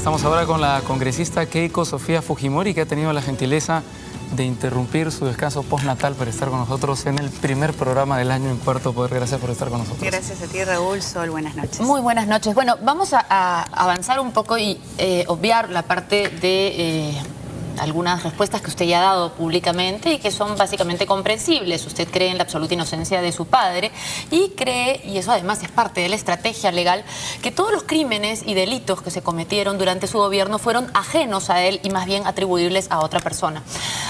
Estamos ahora con la congresista Keiko Sofía Fujimori, que ha tenido la gentileza de interrumpir su descanso postnatal para estar con nosotros en el primer programa del año en Cuarto Poder. Gracias por estar con nosotros. Gracias a ti, Raúl. Sol, buenas noches. Muy buenas noches. Bueno, vamos a avanzar un poco y obviar la parte de algunas respuestas que usted ya ha dado públicamente y que son básicamente comprensibles. Usted cree en la absoluta inocencia de su padre y cree, y eso además es parte de la estrategia legal, que todos los crímenes y delitos que se cometieron durante su gobierno fueron ajenos a él y más bien atribuibles a otra persona.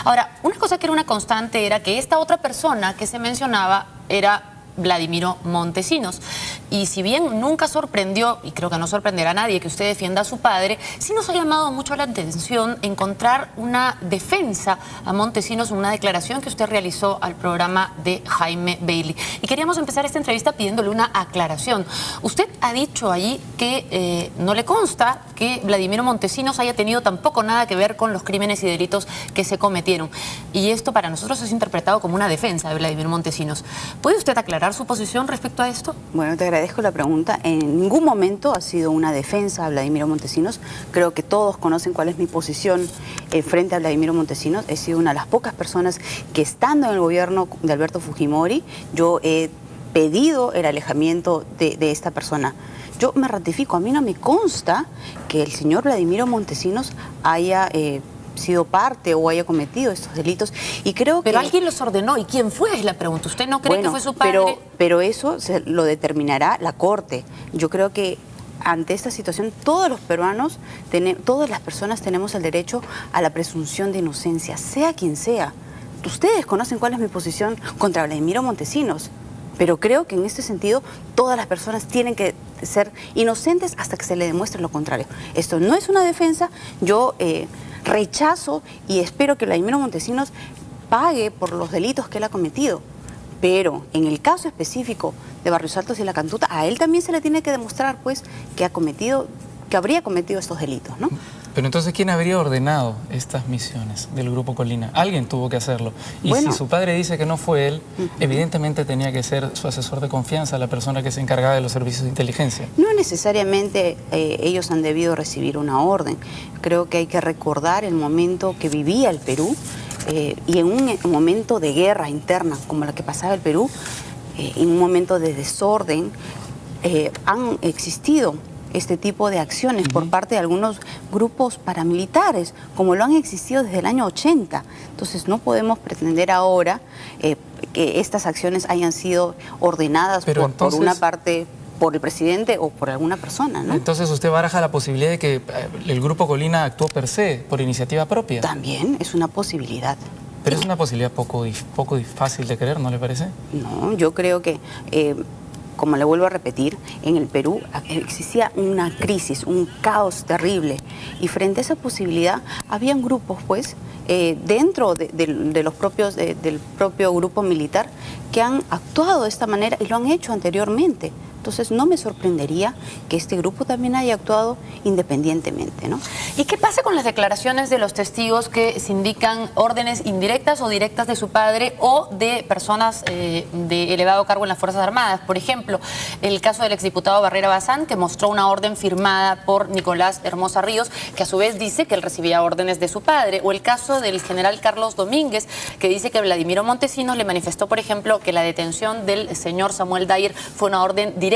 Ahora, una cosa que era una constante era que esta otra persona que se mencionaba era Vladimiro Montesinos. Y si bien nunca sorprendió, y creo que no sorprenderá a nadie que usted defienda a su padre, sí nos ha llamado mucho la atención encontrar una defensa a Montesinos en una declaración que usted realizó al programa de Jaime Bailey. Y queríamos empezar esta entrevista pidiéndole una aclaración. Usted ha dicho allí que no le consta que Vladimiro Montesinos haya tenido tampoco nada que ver con los crímenes y delitos que se cometieron. Y esto para nosotros es interpretado como una defensa de Vladimiro Montesinos. ¿Puede usted aclarar su posición respecto a esto? Bueno, te agradezco la pregunta. En ningún momento ha sido una defensa a Vladimiro Montesinos. Creo que todos conocen cuál es mi posición frente a Vladimiro Montesinos. He sido una de las pocas personas que, estando en el gobierno de Alberto Fujimori, yo he pedido el alejamiento de esta persona. Yo me ratifico, a mí no me consta que el señor Vladimiro Montesinos haya sido parte o haya cometido estos delitos, y creo pero que... alguien los ordenó, ¿y quién fue? Es la pregunta. ¿Usted no cree que fue su padre? Pero eso lo determinará la Corte. Yo creo que ante esta situación todos los peruanos, todas las personas tenemos el derecho a la presunción de inocencia, sea quien sea. Ustedes conocen cuál es mi posición contra Vladimiro Montesinos, pero creo que en este sentido todas las personas tienen que ser inocentes hasta que se le demuestre lo contrario. Esto no es una defensa. Yo rechazo y espero que Vladimiro Montesinos pague por los delitos que él ha cometido. Pero en el caso específico de Barrios Altos y La Cantuta, a él también se le tiene que demostrar, pues, que habría cometido estos delitos, ¿no? Pero entonces, ¿quién habría ordenado estas misiones del Grupo Colina? Alguien tuvo que hacerlo. Y bueno, si su padre dice que no fue él, evidentemente tenía que ser su asesor de confianza, la persona que se encargaba de los servicios de inteligencia. No necesariamente ellos han debido recibir una orden. Creo que hay que recordar el momento que vivía el Perú, y en un momento de guerra interna como la que pasaba el Perú, en un momento de desorden, han existido este tipo de acciones por parte de algunos grupos paramilitares, como lo han existido desde el año 80. Entonces no podemos pretender ahora que estas acciones hayan sido ordenadas por una parte, por el presidente o por alguna persona, ¿no? Entonces usted baraja la posibilidad de que el Grupo Colina actuó per se, por iniciativa propia. También es una posibilidad. Pero es una posibilidad poco fácil de creer, ¿no le parece? No, yo creo que... como le vuelvo a repetir, en el Perú existía una crisis, un caos terrible, y frente a esa posibilidad habían grupos, pues, dentro de los propios, del propio grupo militar, que han actuado de esta manera y lo han hecho anteriormente. Entonces no me sorprendería que este grupo también haya actuado independientemente, ¿no? ¿Y qué pasa con las declaraciones de los testigos que se indican órdenes indirectas o directas de su padre o de personas de elevado cargo en las Fuerzas Armadas? Por ejemplo, el caso del exdiputado Barrera Bazán, que mostró una orden firmada por Nicolás Hermosa Ríos, que a su vez dice que él recibía órdenes de su padre. O el caso del general Carlos Domínguez, que dice que Vladimiro Montesinos le manifestó, por ejemplo, que la detención del señor Samuel Dyer fue una orden directa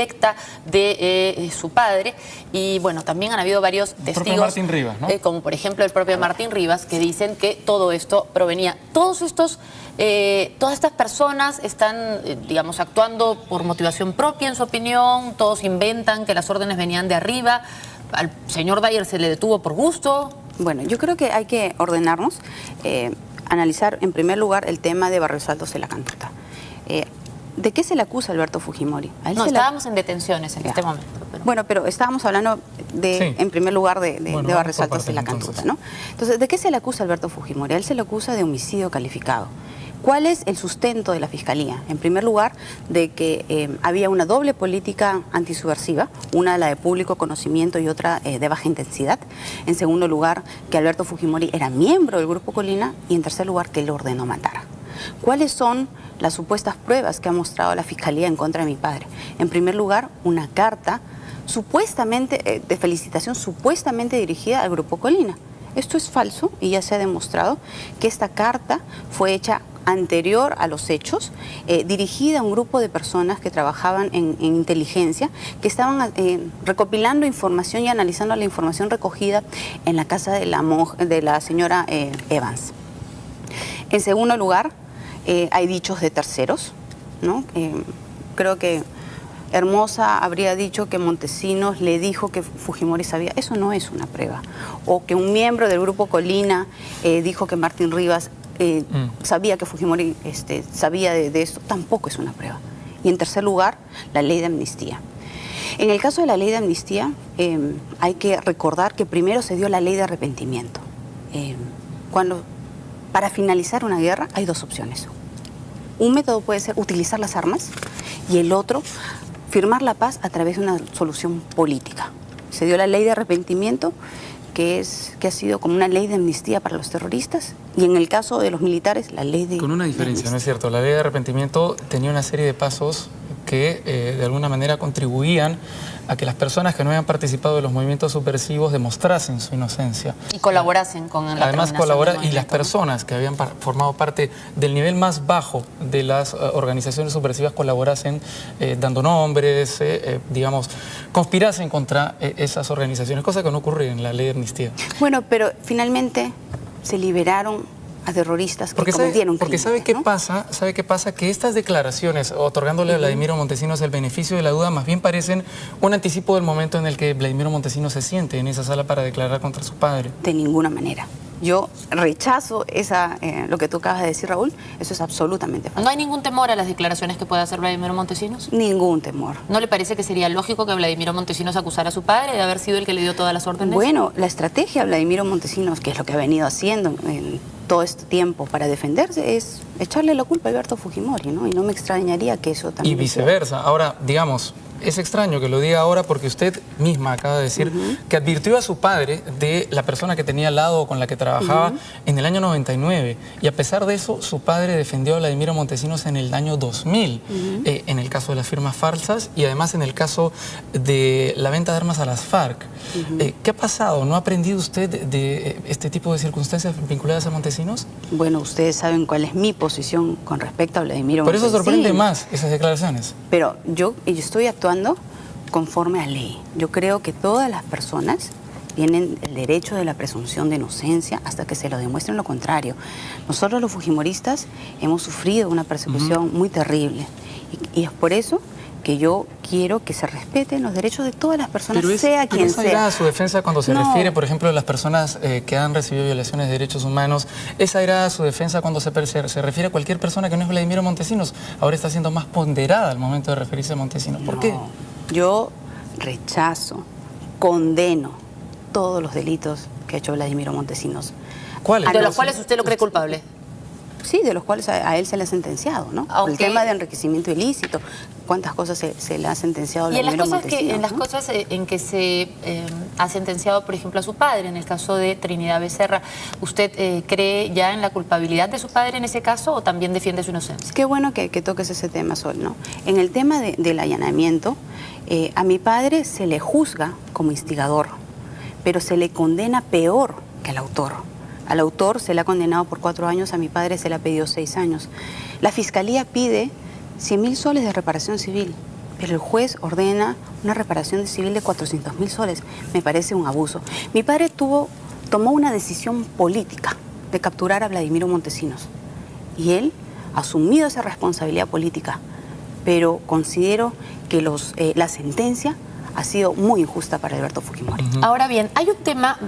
de su padre. Y bueno, también han habido varios testigos, Martín Rivas, ¿no? Como por ejemplo el propio Martín Rivas, que dicen que todo esto provenía. Todas estas personas están, digamos, actuando por motivación propia, en su opinión. Todos inventan que las órdenes venían de arriba. Al señor Dyer se le detuvo por gusto. Bueno, yo creo que hay que ordenarnos, analizar en primer lugar el tema de Barrios Altos y La Cantuta. ¿De qué se le acusa a Alberto Fujimori? No, estábamos en detenciones en este momento. Pero... Bueno, pero estábamos hablando en primer lugar de Barrios Altos y La Cantuta, ¿no? Entonces, ¿de qué se le acusa a Alberto Fujimori? A él se le acusa de homicidio calificado. ¿Cuál es el sustento de la Fiscalía? En primer lugar, de que había una doble política antisubversiva, una la de público conocimiento y otra de baja intensidad. En segundo lugar, que Alberto Fujimori era miembro del Grupo Colina, y en tercer lugar, que él ordenó matar. ¿Cuáles son las supuestas pruebas que ha mostrado la Fiscalía en contra de mi padre. En primer lugar, una carta supuestamente de felicitación supuestamente dirigida al Grupo Colina. Esto es falso y ya se ha demostrado que esta carta fue hecha anterior a los hechos, dirigida a un grupo de personas que trabajaban en inteligencia, que estaban recopilando información y analizando la información recogida en la casa de la señora Evans. En segundo lugar, hay dichos de terceros, ¿no? Creo que Hermosa habría dicho que Montesinos le dijo que Fujimori sabía. Eso no es una prueba. O que un miembro del Grupo Colina dijo que Martín Rivas sabía que Fujimori sabía de esto. Tampoco es una prueba. Y en tercer lugar, la ley de amnistía. En el caso de la ley de amnistía, hay que recordar que primero se dio la ley de arrepentimiento. Para finalizar una guerra hay dos opciones. Un método puede ser utilizar las armas y el otro, firmar la paz a través de una solución política. Se dio la ley de arrepentimiento, que ha sido como una ley de amnistía para los terroristas, y en el caso de los militares, la ley de... Con una diferencia, ¿no es cierto? La ley de arrepentimiento tenía una serie de pasos que de alguna manera contribuían a que las personas que no habían participado de los movimientos subversivos demostrasen su inocencia. Y colaborasen con la Además y las personas que habían formado parte del nivel más bajo de las organizaciones subversivas colaborasen dando nombres, digamos, conspirasen contra esas organizaciones, cosa que no ocurre en la ley de amnistía. Bueno, pero finalmente se liberaron a terroristas que cometieron crímenes. Porque ¿sabe qué pasa? ¿Sabe qué pasa? Que estas declaraciones, otorgándole a Vladimiro Montesinos el beneficio de la duda, más bien parecen un anticipo del momento en el que Vladimiro Montesinos se siente en esa sala para declarar contra su padre. De ninguna manera. Yo rechazo lo que tú acabas de decir, Raúl. Eso es absolutamente falso. ¿No hay ningún temor a las declaraciones que pueda hacer Vladimiro Montesinos? Ningún temor. ¿No le parece que sería lógico que Vladimiro Montesinos acusara a su padre de haber sido el que le dio todas las órdenes? Bueno, la estrategia de Vladimiro Montesinos, que es lo que ha venido haciendo en todo este tiempo para defenderse, es echarle la culpa a Alberto Fujimori, ¿no? Y no me extrañaría que eso también... Y viceversa. Ahora, digamos... Es extraño que lo diga ahora porque usted misma acaba de decir que advirtió a su padre de la persona que tenía al lado o con la que trabajaba en el año 99. Y a pesar de eso, su padre defendió a Vladimiro Montesinos en el año 2000, en el caso de las firmas falsas y además en el caso de la venta de armas a las FARC. ¿Qué ha pasado? ¿No ha aprendido usted de este tipo de circunstancias vinculadas a Montesinos? Bueno, ustedes saben cuál es mi posición con respecto a Vladimiro Montesinos. Por eso sorprende más esas declaraciones. Pero yo estoy actuando conforme a ley. Yo creo que todas las personas tienen el derecho de la presunción de inocencia hasta que se lo demuestren lo contrario. Nosotros los fujimoristas hemos sufrido una persecución muy terrible y es por eso que yo quiero que se respeten los derechos de todas las personas, sea quien sea. ¿Esa era su defensa cuando se refiere, por ejemplo, a las personas que han recibido violaciones de derechos humanos? ¿Esa era su defensa cuando se refiere a cualquier persona que no es Vladimiro Montesinos? Ahora está siendo más ponderada al momento de referirse a Montesinos. ¿Por qué? Yo rechazo, condeno todos los delitos que ha hecho Vladimiro Montesinos. ¿Cuáles? ¿De los cuales usted lo cree culpable? Sí, de los cuales a él se le ha sentenciado, ¿no? Okay. El tema de enriquecimiento ilícito, cuántas cosas se le ha sentenciado a Vladimiro Montesinos. Y en las cosas en que se ha sentenciado, por ejemplo, a su padre, en el caso de Trinidad Becerra, ¿usted cree ya en la culpabilidad de su padre en ese caso o también defiende su inocencia? Qué bueno que toques ese tema, Sol, ¿no? En el tema del allanamiento, a mi padre se le juzga como instigador, pero se le condena peor que al autor. Al autor se le ha condenado por 4 años, a mi padre se le ha pedido 6 años. La Fiscalía pide 100.000 soles de reparación civil, pero el juez ordena una reparación civil de 400.000 soles. Me parece un abuso. Mi padre tomó una decisión política de capturar a Vladimiro Montesinos y él ha asumido esa responsabilidad política, pero considero que la sentencia ha sido muy injusta para Alberto Fujimori. Ahora bien, hay un tema,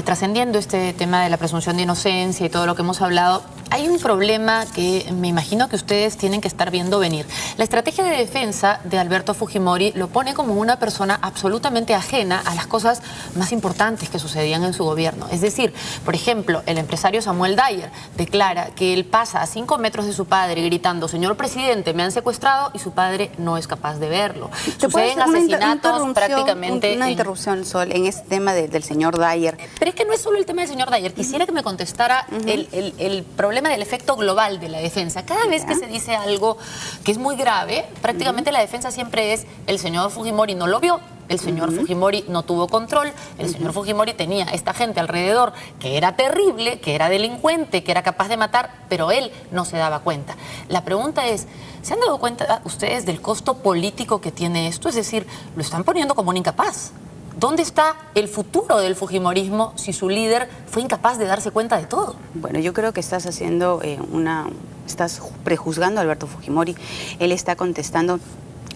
trascendiendo este tema de la presunción de inocencia y todo lo que hemos hablado, hay un problema que me imagino que ustedes tienen que estar viendo venir. La estrategia de defensa de Alberto Fujimori lo pone como una persona absolutamente ajena a las cosas más importantes que sucedían en su gobierno. Es decir, por ejemplo, el empresario Samuel Dyer declara que él pasa a 5 metros de su padre gritando: señor presidente, me han secuestrado, y su padre no es capaz de verlo. Suceden asesinatos prácticamente... Una interrupción, Sol, en este tema del señor Dyer. Pero es que no es solo el tema del señor Dyer. Quisiera que me contestara el problema del efecto global de la defensa. Cada vez que se dice algo que es muy grave, prácticamente la defensa siempre es: el señor Fujimori no lo vio, el señor Fujimori no tuvo control, el señor Fujimori tenía esta gente alrededor que era terrible, que era delincuente, que era capaz de matar, pero él no se daba cuenta. La pregunta es, ¿se han dado cuenta ustedes del costo político que tiene esto? Es decir, lo están poniendo como un incapaz. ¿Dónde está el futuro del fujimorismo si su líder fue incapaz de darse cuenta de todo? Bueno, yo creo que estás haciendo estás prejuzgando a Alberto Fujimori. Él está contestando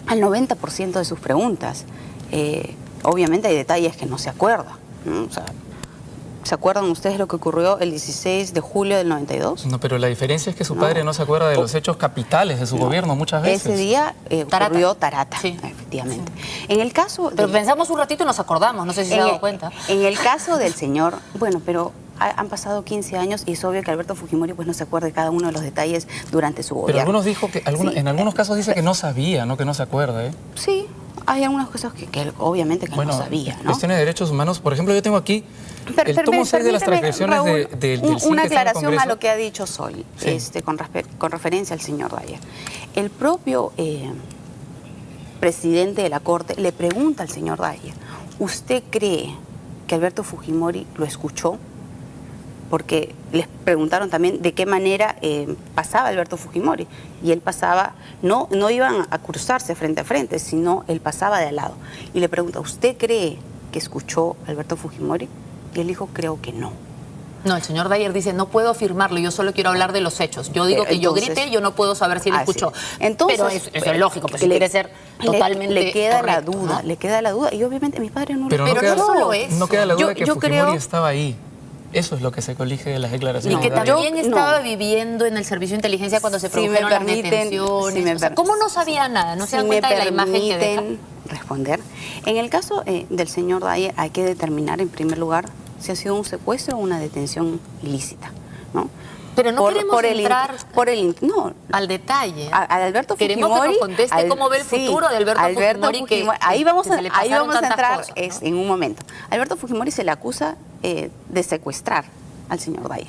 al 90% de sus preguntas. Obviamente hay detalles que no se acuerda, ¿no? O sea, ¿se acuerdan ustedes lo que ocurrió el 16 de julio del 92? No, pero la diferencia es que su padre no se acuerda de los hechos capitales de su gobierno muchas veces. Ese día ocurrió Tarata, sí, efectivamente. En el caso... Pero pensamos un ratito y nos acordamos, no sé si se ha dado cuenta. En el caso del señor, bueno, pero han pasado 15 años y es obvio que Alberto Fujimori pues no se acuerda de cada uno de los detalles durante su gobierno. Pero algunos dijo que, en algunos casos dice que no sabía, no que no se acuerda, ¿eh? Sí, hay algunas cosas que obviamente que no sabía, ¿no? Cuestiones de derechos humanos, por ejemplo, yo tengo aquí el tomo 6 de las transcripciones Raúl, del una que está en el aclaración a Congreso. lo que ha dicho Sol, Sí. con referencia al señor Dyer. El propio presidente de la Corte le pregunta al señor Dyer: ¿usted cree que Alberto Fujimori lo escuchó? Porque les preguntaron también de qué manera pasaba Alberto Fujimori. Y él pasaba, no iban a cruzarse frente a frente, sino él pasaba de al lado. Y le pregunta: ¿usted cree que escuchó a Alberto Fujimori? Y él dijo: creo que no. No, el señor Dyer dice: no puedo afirmarlo, yo solo quiero hablar de los hechos. Yo digo que entonces, yo grité, yo no puedo saber si él escuchó. Entonces, pero eso es lógico, pues si quiere ser totalmente le queda correcto, la duda, ¿no? le queda la duda. Y obviamente mi padre no pero lo... no queda, no solo eso. No queda la duda de que Fujimori creo, estaba ahí. Eso es lo que se colige de las Y declaraciones que de Dyer. también estaba viviendo en el servicio de inteligencia cuando se produjeron las detenciones. O sea, ¿cómo no sabía nada? ¿No se dan cuenta de la imagen que deja? Responder. En el caso del señor Dyer hay que determinar en primer lugar si ha sido un secuestro o una detención ilícita, ¿no? Pero no queremos entrar al detalle. A Alberto Fujimori. Queremos que nos conteste cómo ve el futuro de Alberto Fujimori. Ahí vamos a entrar cosas, ¿no? en un momento. Alberto Fujimori se le acusa de secuestrar al señor Dyer.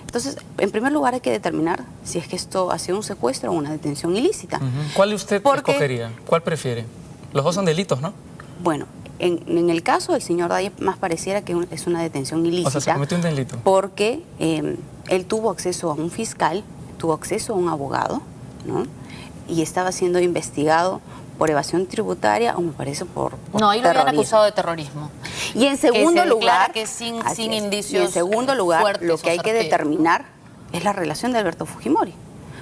Entonces, en primer lugar hay que determinar si es que esto ha sido un secuestro o una detención ilícita. ¿Cuál usted escogería? ¿Cuál prefiere? Los dos son delitos, ¿no? Bueno, en el caso del señor Dyer más pareciera que es una detención ilícita. O sea, se cometió un delito. Porque él tuvo acceso a un fiscal, tuvo acceso a un abogado, ¿no? Y estaba siendo investigado por evasión tributaria o me parece por no, ahí lo habían terrorismo. acusado de terrorismo. Y en segundo lugar, que sin indicios y en segundo lugar, lo que hay que certeros. Determinar es la relación de Alberto Fujimori.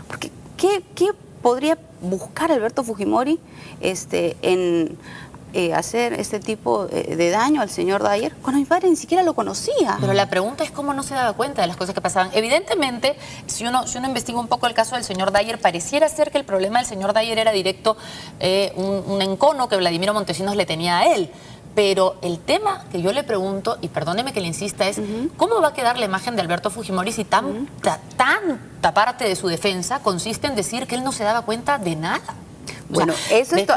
Porque ¿qué podría buscar Alberto Fujimori en hacer este tipo de daño al señor Dyer cuando mi padre ni siquiera lo conocía? Pero la pregunta es cómo no se daba cuenta de las cosas que pasaban. Evidentemente, si uno investiga un poco el caso del señor Dyer, pareciera ser que el problema del señor Dyer era directo un encono que Vladimiro Montesinos le tenía a él. Pero el tema que yo le pregunto, y perdóneme que le insista, es ¿cómo va a quedar la imagen de Alberto Fujimori si tanta parte de su defensa consiste en decir que él no se daba cuenta de nada? Bueno, eso es tu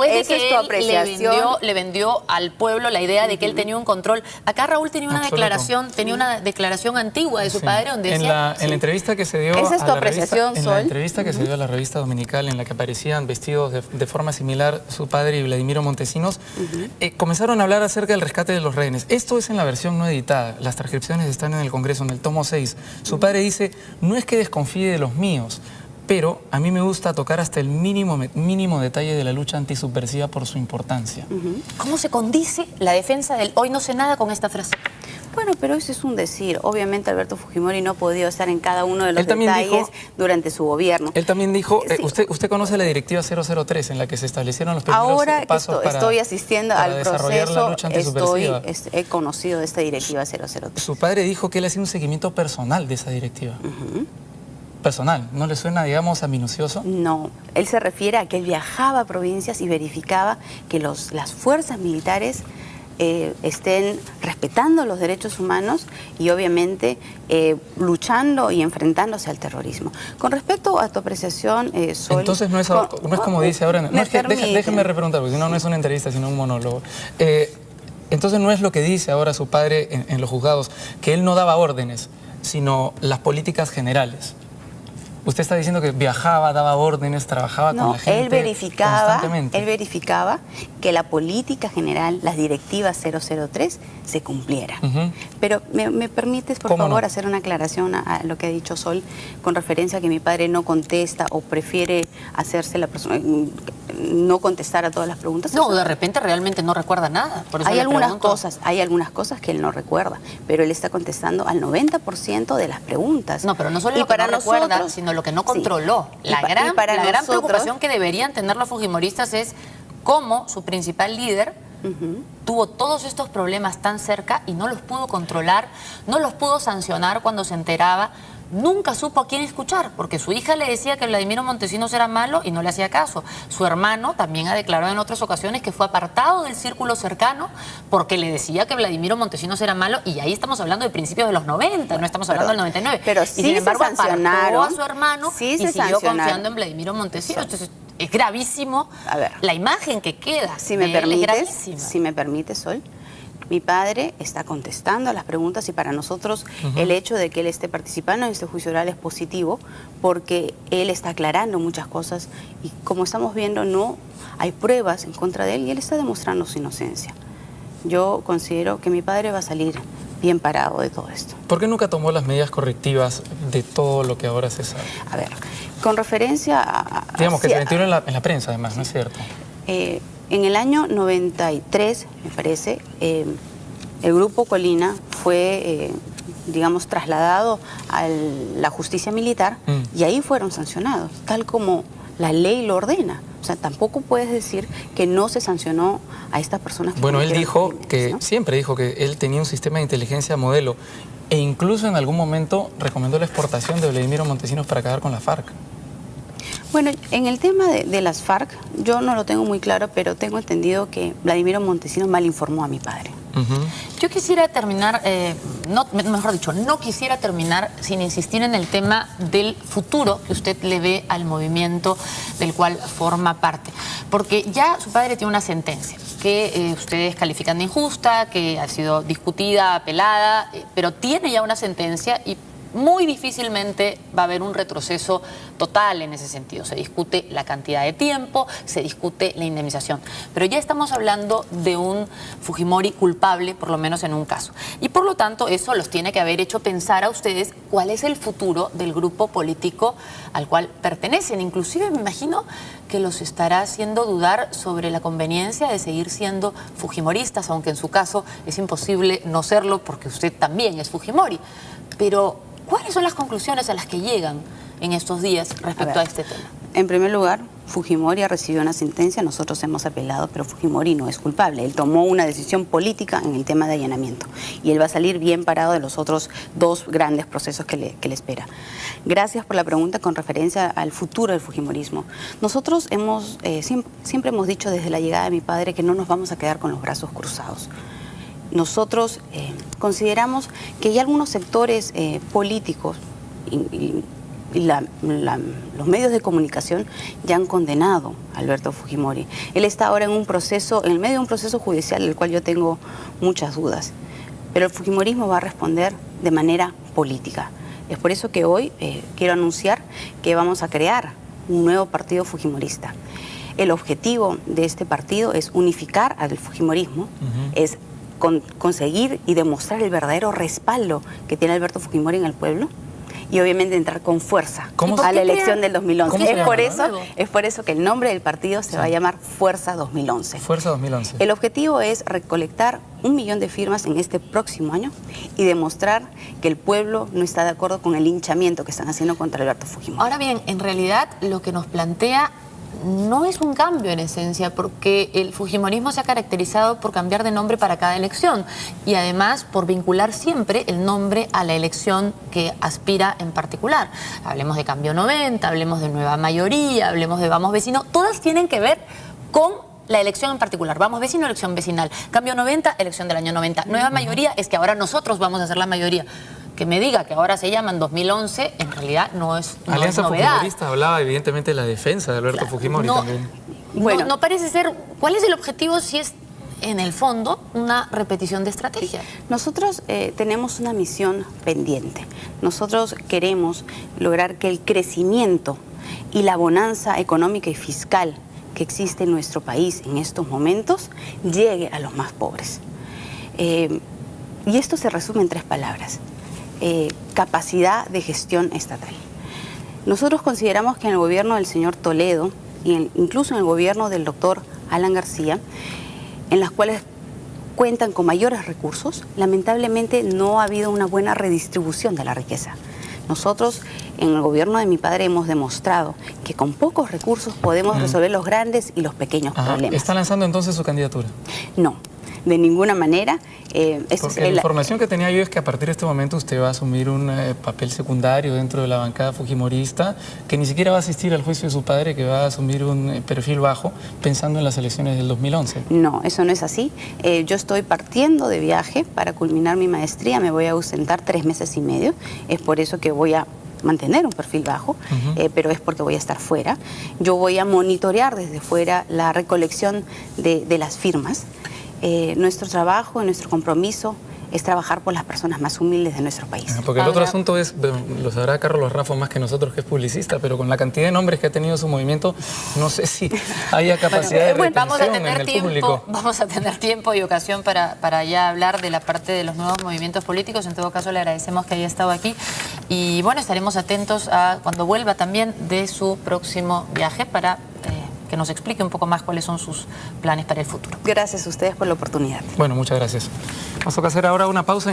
apreciación. Le vendió al pueblo la idea de que él tenía un control. Acá Raúl tenía una declaración antigua de su padre donde decía... En la entrevista que se dio ¿Esa es tu apreciación, Sol? En la entrevista que se dio a la revista dominical en la que aparecían vestidos de forma similar su padre y Vladimiro Montesinos, comenzaron a hablar acerca del rescate de los rehenes. Esto es en la versión no editada. Las transcripciones están en el Congreso, en el tomo 6. Su padre dice: no es que desconfíe de los míos, pero a mí me gusta tocar hasta el mínimo detalle de la lucha antisubversiva por su importancia. ¿Cómo se condice la defensa del hoy no sé nada con esta frase? Bueno, pero eso es un decir. Obviamente Alberto Fujimori no ha podido estar en cada uno de los detalles durante su gobierno. Él también dijo, usted conoce la directiva 003 en la que se establecieron los primeros pasos Ahora que estoy asistiendo al proceso, la lucha antisubversiva. He conocido esta directiva 003. Su padre dijo que él hacía un seguimiento personal de esa directiva. Personal, ¿no le suena, digamos, a minucioso? No, él se refiere a que él viajaba a provincias y verificaba que las fuerzas militares estén respetando los derechos humanos y obviamente luchando y enfrentándose al terrorismo. Con respecto a tu apreciación, Sol... Entonces no es como dice ahora... déjeme repreguntar, porque si no, no es una entrevista, sino un monólogo. Entonces no es lo que dice ahora su padre en los juzgados, que él no daba órdenes, sino las políticas generales. Usted está diciendo que viajaba, daba órdenes, trabajaba con la gente él verificaba que la política general, las directivas 003, se cumplieran. Pero ¿me permites, por favor, hacer una aclaración a lo que ha dicho Sol con referencia a que mi padre no contesta o prefiere hacerse la persona, no contestar a todas las preguntas? No, de repente realmente no recuerda nada. Por eso hay algunas cosas que él no recuerda, pero él está contestando al 90% de las preguntas. No, pero no solo lo que no recuerda, sino lo que no controló. Sí. La gran preocupación que deberían tener los fujimoristas es cómo su principal líder tuvo todos estos problemas tan cerca y no los pudo controlar, no los pudo sancionar cuando se enteraba. Nunca supo a quién escuchar, porque su hija le decía que Vladimiro Montesinos era malo y no le hacía caso. Su hermano también ha declarado en otras ocasiones que fue apartado del círculo cercano porque le decía que Vladimiro Montesinos era malo, y ahí estamos hablando de principios de los 90, no estamos hablando del 99. Pero sí, y sin embargo apartó a su hermano y siguió confiando en Vladimiro Montesinos. Entonces es gravísimo la imagen que queda. Si me permites, Sol. Mi padre está contestando a las preguntas y para nosotros el hecho de que él esté participando en este juicio oral es positivo porque él está aclarando muchas cosas y como estamos viendo no hay pruebas en contra de él y él está demostrando su inocencia. Yo considero que mi padre va a salir bien parado de todo esto. ¿Por qué nunca tomó las medidas correctivas de todo lo que ahora se sabe? A ver, con referencia a... Digamos que se metieron en la prensa además, ¿no es cierto? En el año 93, me parece, el Grupo Colina fue, digamos, trasladado a la justicia militar y ahí fueron sancionados, tal como la ley lo ordena. O sea, tampoco puedes decir que no se sancionó a estas personas. Bueno, él dijo que, ¿no? Siempre dijo que él tenía un sistema de inteligencia modelo e incluso en algún momento recomendó la exportación de Vladimiro Montesinos para acabar con la FARC. Bueno, en el tema de las FARC, yo no lo tengo muy claro, pero tengo entendido que Vladimiro Montesinos mal informó a mi padre. Yo quisiera terminar, mejor dicho, no quisiera terminar sin insistir en el tema del futuro que usted le ve al movimiento del cual forma parte. Porque ya su padre tiene una sentencia que ustedes califican de injusta, que ha sido discutida, apelada, pero tiene ya una sentencia y muy difícilmente va a haber un retroceso total en ese sentido. Se discute la cantidad de tiempo, se discute la indemnización. Pero ya estamos hablando de un Fujimori culpable, por lo menos en un caso. Y por lo tanto, eso los tiene que haber hecho pensar a ustedes cuál es el futuro del grupo político al cual pertenecen. Inclusive me imagino que los estará haciendo dudar sobre la conveniencia de seguir siendo fujimoristas, aunque en su caso es imposible no serlo porque usted también es Fujimori. Pero ¿cuáles son las conclusiones a las que llegan en estos días respecto a este tema? En primer lugar, Fujimori ha recibido una sentencia, nosotros hemos apelado, pero Fujimori no es culpable. Él tomó una decisión política en el tema de allanamiento y él va a salir bien parado de los otros dos grandes procesos que le espera. Gracias por la pregunta con referencia al futuro del fujimorismo. Nosotros siempre hemos dicho desde la llegada de mi padre que no nos vamos a quedar con los brazos cruzados. Nosotros consideramos que hay algunos sectores políticos y los medios de comunicación ya han condenado a Alberto Fujimori. Él está ahora en un proceso, en medio de un proceso judicial del cual yo tengo muchas dudas. Pero el fujimorismo va a responder de manera política. Es por eso que hoy quiero anunciar que vamos a crear un nuevo partido fujimorista. El objetivo de este partido es unificar al fujimorismo, es conseguir y demostrar el verdadero respaldo que tiene Alberto Fujimori en el pueblo y obviamente entrar con fuerza a la elección del 2011. Es por eso que el nombre del partido se va a llamar Fuerza 2011. Fuerza 2011. El objetivo es recolectar 1 millón de firmas en este próximo año y demostrar que el pueblo no está de acuerdo con el linchamiento que están haciendo contra Alberto Fujimori. Ahora bien, en realidad lo que nos plantea no es un cambio en esencia, porque el fujimorismo se ha caracterizado por cambiar de nombre para cada elección y además por vincular siempre el nombre a la elección que aspira en particular. Hablemos de Cambio 90, hablemos de Nueva Mayoría, hablemos de Vamos Vecino, todas tienen que ver con la elección en particular. Vamos Vecino, elección vecinal. Cambio 90, elección del año 90. Nueva Mayoría es que ahora nosotros vamos a ser la mayoría. Que me diga que ahora se llaman 2011, en realidad no es novedad. Alianza Fujimorista hablaba evidentemente de la defensa de Alberto Fujimori también. Bueno, no parece ser. ¿Cuál es el objetivo si es en el fondo, una repetición de estrategia. Nosotros tenemos una misión pendiente. Nosotros queremos lograr que el crecimiento y la bonanza económica y fiscal que existe en nuestro país en estos momentos llegue a los más pobres. Y esto se resume en 3 palabras. Capacidad de gestión estatal. Nosotros consideramos que en el gobierno del señor Toledo y incluso en el gobierno del doctor Alan García, en las cuales cuentan con mayores recursos, lamentablemente no ha habido una buena redistribución de la riqueza. Nosotros en el gobierno de mi padre hemos demostrado que con pocos recursos podemos resolver los grandes y los pequeños problemas. ¿Está lanzando entonces su candidatura? No, de ninguna manera. Porque la información que tenía yo es que a partir de este momento usted va a asumir un papel secundario dentro de la bancada fujimorista, que ni siquiera va a asistir al juicio de su padre, que va a asumir un perfil bajo pensando en las elecciones del 2011. No, eso no es así. Yo estoy partiendo de viaje para culminar mi maestría, me voy a ausentar 3 meses y medio, es por eso que voy a mantener un perfil bajo, pero es porque voy a estar fuera. Yo voy a monitorear desde fuera la recolección de las firmas. Nuestro trabajo y nuestro compromiso es trabajar por las personas más humildes de nuestro país. Porque el otro asunto es, lo sabrá Carlos Raffo más que nosotros, que es publicista, pero con la cantidad de nombres que ha tenido su movimiento, no sé si haya capacidad de retención en el público. Vamos a tener tiempo y ocasión para ya hablar de la parte de los nuevos movimientos políticos. En todo caso, le agradecemos que haya estado aquí. Y bueno, estaremos atentos a cuando vuelva también de su próximo viaje para que nos explique un poco más cuáles son sus planes para el futuro. Gracias a ustedes por la oportunidad. Bueno, muchas gracias. Nos toca hacer ahora una pausa.